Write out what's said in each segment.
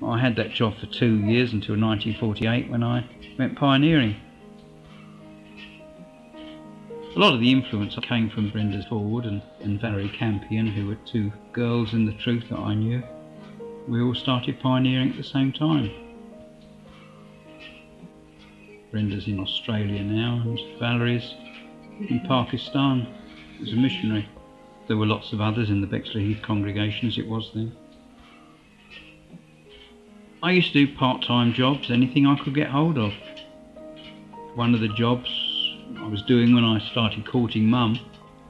I had that job for 2 years until 1948 when I went pioneering. A lot of the influence came from Brenda Ford and Valerie Campion, who were two girls in the truth that I knew. We all started pioneering at the same time. Brenda's in Australia now and Valerie's in Pakistan as a missionary. There were lots of others in the Bexley Heath congregation as it was then. I used to do part-time jobs, anything I could get hold of. One of the jobs I was doing when I started courting Mum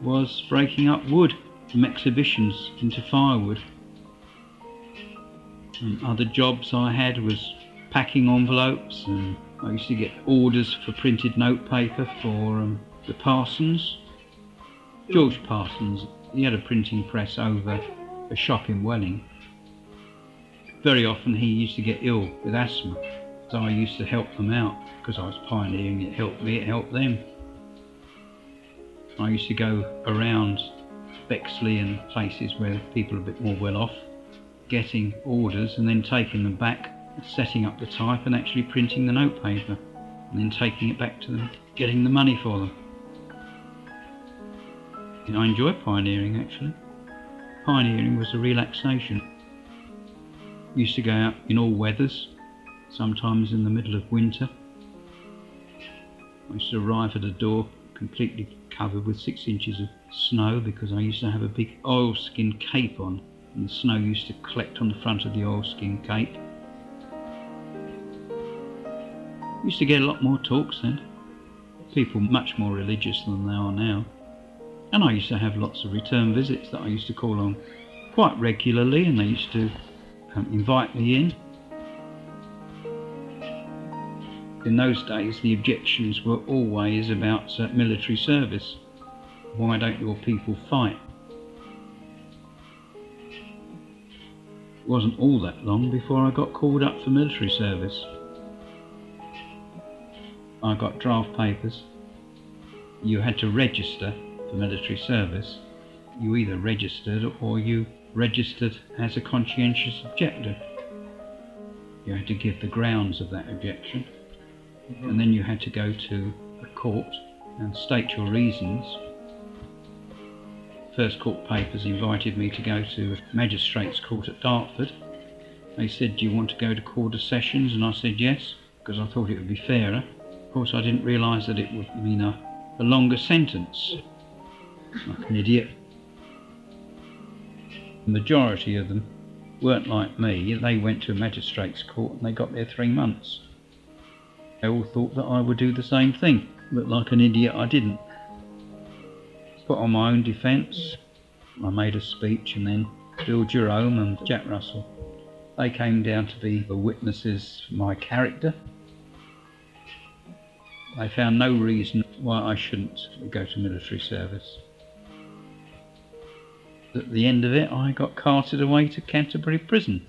was breaking up wood from exhibitions into firewood. And other jobs I had was packing envelopes, and I used to get orders for printed notepaper for the Parsons. George Parsons, he had a printing press over a shop in Welling. Very often he used to get ill with asthma, so I used to help them out because I was pioneering. It helped me, it helped them. I used to go around Bexley and places where people are a bit more well off, getting orders and then taking them back, setting up the type and actually printing the notepaper, and then taking it back to them, getting the money for them. And I enjoy pioneering actually. Pioneering was a relaxation. Used to go out in all weathers, sometimes in the middle of winter. I used to arrive at a door completely covered with 6 inches of snow because I used to have a big oilskin cape on, and the snow used to collect on the front of the oilskin cape. Used to get a lot more talks then. People much more religious than they are now. And I used to have lots of return visits that I used to call on quite regularly, and they used to invite me in. In those days the objections were always about military service. Why don't your people fight? It wasn't all that long before I got called up for military service. I got draft papers. You had to register for military service. You either registered or you registered as a conscientious objector. You had to give the grounds of that objection, and then you had to go to a court and state your reasons. First Court Papers invited me to go to a magistrate's court at Dartford. They said, "Do you want to go to Quarter Sessions?" And I said yes, because I thought it would be fairer. Of course I didn't realise that it would mean a longer sentence. Like an idiot. The majority of them weren't like me. They went to a magistrate's court and they got there 3 months. They all thought that I would do the same thing, but like an idiot I didn't. Put on my own defence. I made a speech, and then Bill Jerome and Jack Russell, they came down to be the witnesses for my character. They found no reason why I shouldn't go to military service. At the end of it, I got carted away to Canterbury Prison.